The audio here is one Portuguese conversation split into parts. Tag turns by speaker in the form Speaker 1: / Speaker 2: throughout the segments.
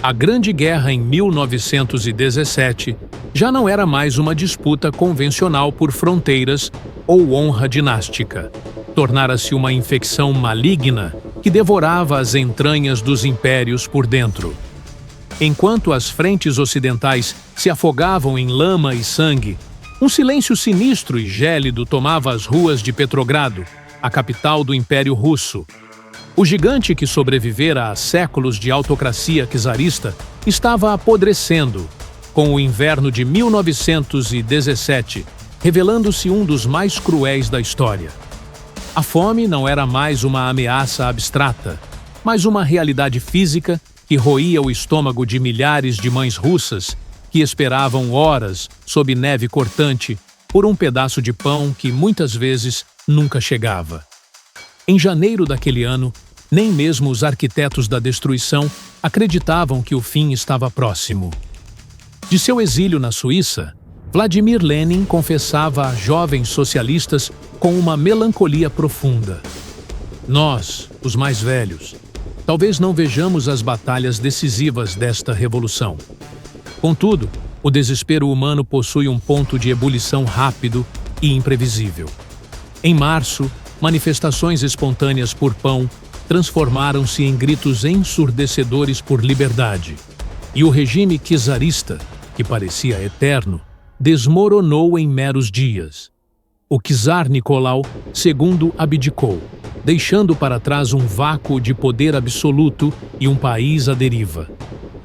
Speaker 1: A Grande Guerra em 1917 já não era mais uma disputa convencional por fronteiras ou honra dinástica. Tornara-se uma infecção maligna que devorava as entranhas dos impérios por dentro. Enquanto as frentes ocidentais se afogavam em lama e sangue, um silêncio sinistro e gélido tomava as ruas de Petrogrado, a capital do Império Russo. O gigante que sobrevivera a séculos de autocracia czarista estava apodrecendo, com o inverno de 1917, revelando-se um dos mais cruéis da história. A fome não era mais uma ameaça abstrata, mas uma realidade física que roía o estômago de milhares de mães russas que esperavam horas sob neve cortante por um pedaço de pão que muitas vezes nunca chegava. Em janeiro daquele ano, nem mesmo os arquitetos da destruição acreditavam que o fim estava próximo. De seu exílio na Suíça, Vladimir Lenin confessava a jovens socialistas com uma melancolia profunda. Nós, os mais velhos, talvez não vejamos as batalhas decisivas desta revolução. Contudo, o desespero humano possui um ponto de ebulição rápido e imprevisível. Em março, manifestações espontâneas por pão transformaram-se em gritos ensurdecedores por liberdade, e o regime czarista, que parecia eterno, desmoronou em meros dias. O czar Nicolau II abdicou, deixando para trás um vácuo de poder absoluto e um país à deriva.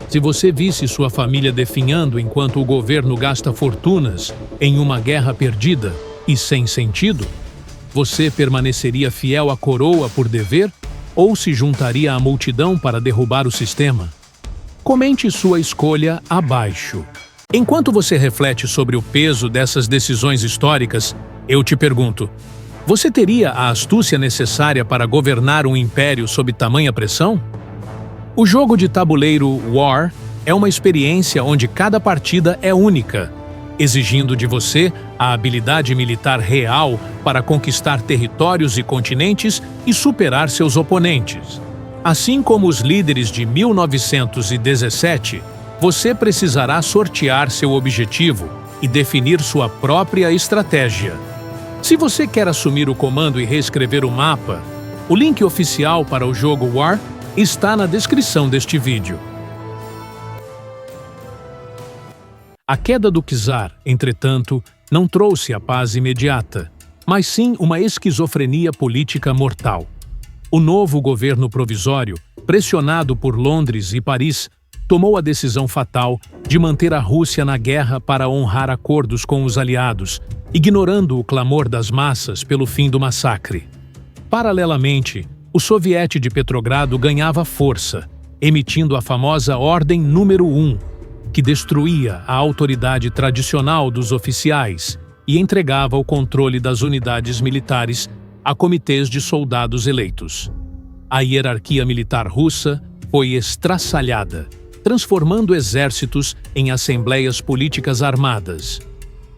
Speaker 1: Se você visse sua família definhando enquanto o governo gasta fortunas em uma guerra perdida e sem sentido, você permaneceria fiel à coroa por dever ou se juntaria à multidão para derrubar o sistema? Comente sua escolha abaixo. Enquanto você reflete sobre o peso dessas decisões históricas, eu te pergunto: você teria a astúcia necessária para governar um império sob tamanha pressão? O jogo de tabuleiro War é uma experiência onde cada partida é única, exigindo de você a habilidade militar real para conquistar territórios e continentes e superar seus oponentes. Assim como os líderes de 1917, você precisará sortear seu objetivo e definir sua própria estratégia. Se você quer assumir o comando e reescrever o mapa, o link oficial para o jogo War está na descrição deste vídeo. A queda do czar, entretanto, não trouxe a paz imediata, mas sim uma esquizofrenia política mortal. O novo governo provisório, pressionado por Londres e Paris, tomou a decisão fatal de manter a Rússia na guerra para honrar acordos com os aliados, ignorando o clamor das massas pelo fim do massacre. Paralelamente, o soviete de Petrogrado ganhava força, emitindo a famosa Ordem Número 1, que destruía a autoridade tradicional dos oficiais e entregava o controle das unidades militares a comitês de soldados eleitos. A hierarquia militar russa foi estraçalhada, transformando exércitos em assembleias políticas armadas.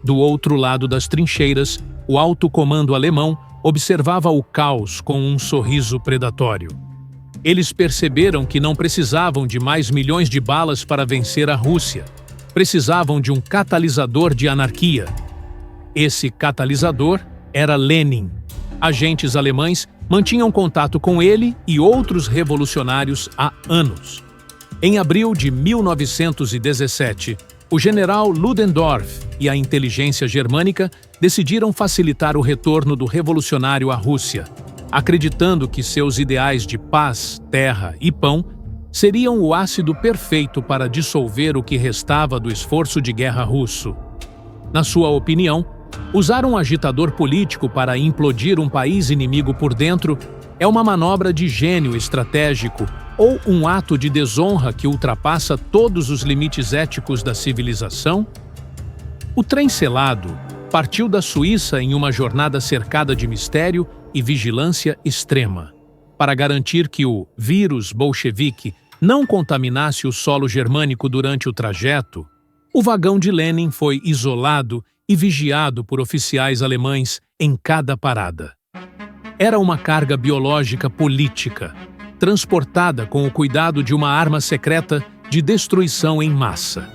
Speaker 1: Do outro lado das trincheiras, o alto comando alemão observava o caos com um sorriso predatório. Eles perceberam que não precisavam de mais milhões de balas para vencer a Rússia. Precisavam de um catalisador de anarquia. Esse catalisador era Lenin. Agentes alemães mantinham contato com ele e outros revolucionários há anos. Em abril de 1917, o general Ludendorff e a inteligência germânica decidiram facilitar o retorno do revolucionário à Rússia, acreditando que seus ideais de paz, terra e pão seriam o ácido perfeito para dissolver o que restava do esforço de guerra russo. Na sua opinião, usar um agitador político para implodir um país inimigo por dentro é uma manobra de gênio estratégico ou um ato de desonra que ultrapassa todos os limites éticos da civilização? O trem selado partiu da Suíça em uma jornada cercada de mistério e vigilância extrema. Para garantir que o vírus bolchevique não contaminasse o solo germânico durante o trajeto, o vagão de Lenin foi isolado e vigiado por oficiais alemães em cada parada. Era uma carga biológica política, transportada com o cuidado de uma arma secreta de destruição em massa.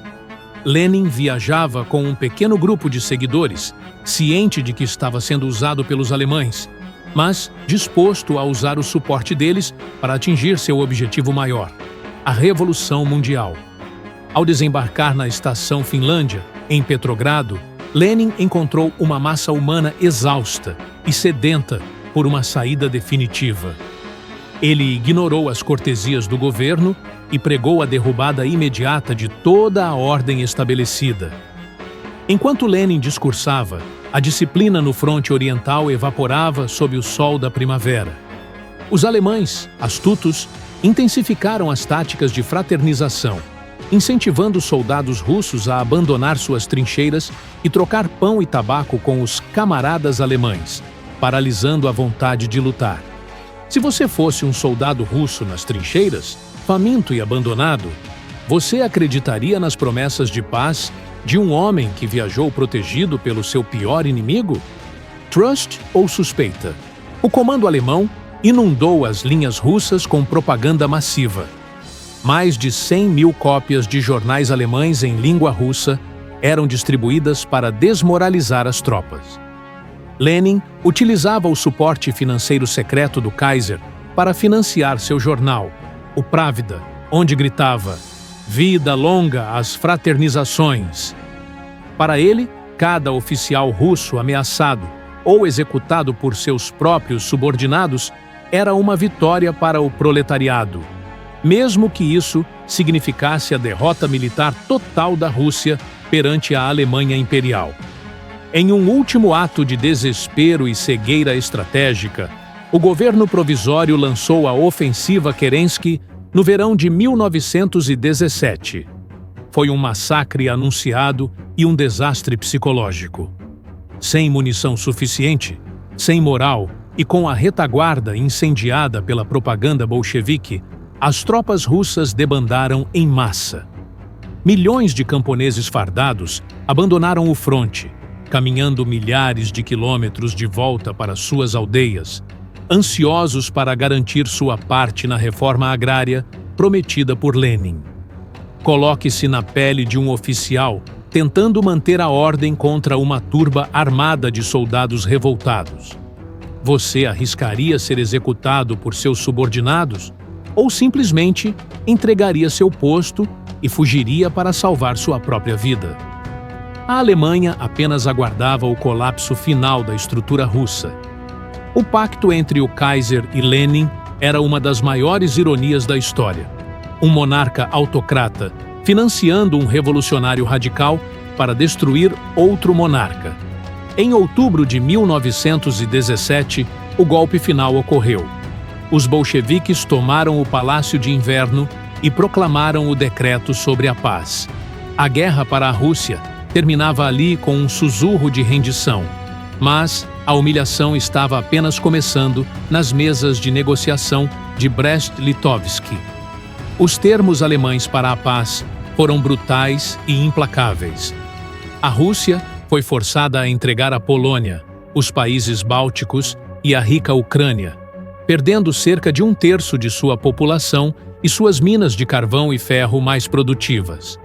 Speaker 1: Lenin viajava com um pequeno grupo de seguidores, ciente de que estava sendo usado pelos alemães, mas disposto a usar o suporte deles para atingir seu objetivo maior, a Revolução Mundial. Ao desembarcar na estação Finlândia, em Petrogrado, Lenin encontrou uma massa humana exausta e sedenta por uma saída definitiva. Ele ignorou as cortesias do governo e pregou a derrubada imediata de toda a ordem estabelecida. Enquanto Lenin discursava, a disciplina no fronte oriental evaporava sob o sol da primavera. Os alemães, astutos, intensificaram as táticas de fraternização, incentivando os soldados russos a abandonar suas trincheiras e trocar pão e tabaco com os camaradas alemães, paralisando a vontade de lutar. Se você fosse um soldado russo nas trincheiras, faminto e abandonado, você acreditaria nas promessas de paz de um homem que viajou protegido pelo seu pior inimigo? Trust ou suspeita? O comando alemão inundou as linhas russas com propaganda massiva. Mais de 100 mil cópias de jornais alemães em língua russa eram distribuídas para desmoralizar as tropas. Lenin utilizava o suporte financeiro secreto do Kaiser para financiar seu jornal, o Pravda, onde gritava: "Vida longa às fraternizações!". Para ele, cada oficial russo ameaçado ou executado por seus próprios subordinados era uma vitória para o proletariado, mesmo que isso significasse a derrota militar total da Rússia perante a Alemanha Imperial. Em um último ato de desespero e cegueira estratégica, o governo provisório lançou a Ofensiva Kerensky no verão de 1917. Foi um massacre anunciado e um desastre psicológico. Sem munição suficiente, sem moral e com a retaguarda incendiada pela propaganda bolchevique, as tropas russas debandaram em massa. Milhões de camponeses fardados abandonaram o fronte, caminhando milhares de quilômetros de volta para suas aldeias, ansiosos para garantir sua parte na reforma agrária prometida por Lenin. Coloque-se na pele de um oficial tentando manter a ordem contra uma turba armada de soldados revoltados. Você arriscaria ser executado por seus subordinados ou simplesmente entregaria seu posto e fugiria para salvar sua própria vida? A Alemanha apenas aguardava o colapso final da estrutura russa. O pacto entre o Kaiser e Lenin era uma das maiores ironias da história. Um monarca autocrata financiando um revolucionário radical para destruir outro monarca. Em outubro de 1917, o golpe final ocorreu. Os bolcheviques tomaram o Palácio de Inverno e proclamaram o decreto sobre a paz. A guerra para a Rússia terminava ali com um sussurro de rendição, mas a humilhação estava apenas começando nas mesas de negociação de Brest-Litovsk. Os termos alemães para a paz foram brutais e implacáveis. A Rússia foi forçada a entregar a Polônia, os países bálticos e a rica Ucrânia, perdendo cerca de 1/3 de sua população e suas minas de carvão e ferro mais produtivas.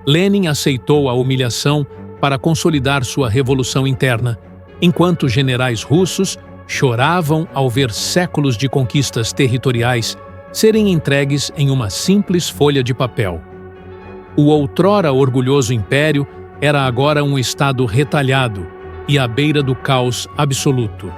Speaker 1: Lenin aceitou a humilhação para consolidar sua revolução interna, enquanto generais russos choravam ao ver séculos de conquistas territoriais serem entregues em uma simples folha de papel. O outrora orgulhoso império era agora um estado retalhado e à beira do caos absoluto.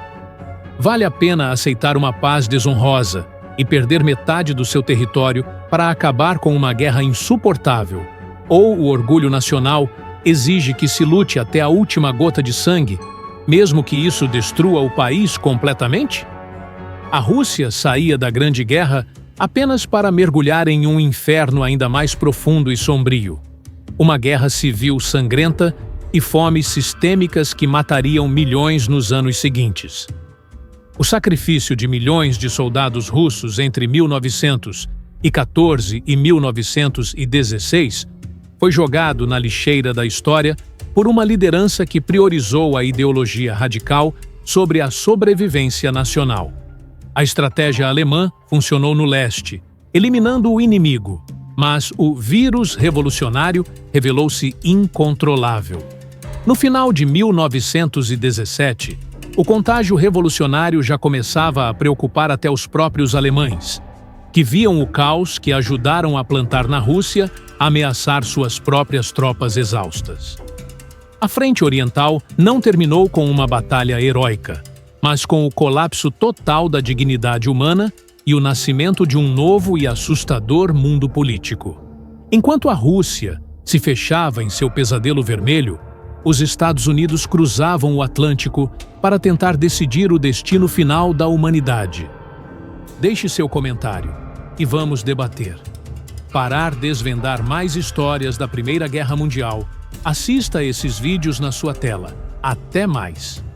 Speaker 1: Vale a pena aceitar uma paz desonrosa e perder metade do seu território para acabar com uma guerra insuportável? Ou o orgulho nacional exige que se lute até a última gota de sangue, mesmo que isso destrua o país completamente? A Rússia saía da Grande Guerra apenas para mergulhar em um inferno ainda mais profundo e sombrio. Uma guerra civil sangrenta e fomes sistêmicas que matariam milhões nos anos seguintes. O sacrifício de milhões de soldados russos entre 1914 e 1916 foi jogado na lixeira da história por uma liderança que priorizou a ideologia radical sobre a sobrevivência nacional. A estratégia alemã funcionou no leste, eliminando o inimigo, Mas o vírus revolucionário revelou-se incontrolável. No final de 1917, o contágio revolucionário já começava a preocupar até os próprios alemães, que viam o caos que ajudaram a plantar na Rússia ameaçar suas próprias tropas exaustas. A Frente Oriental não terminou com uma batalha heróica, mas com o colapso total da dignidade humana e o nascimento de um novo e assustador mundo político. Enquanto a Rússia se fechava em seu pesadelo vermelho, os Estados Unidos cruzavam o Atlântico para tentar decidir o destino final da humanidade. Deixe seu comentário e vamos debater. Para desvendar mais histórias da Primeira Guerra Mundial, assista a esses vídeos na sua tela. Até mais!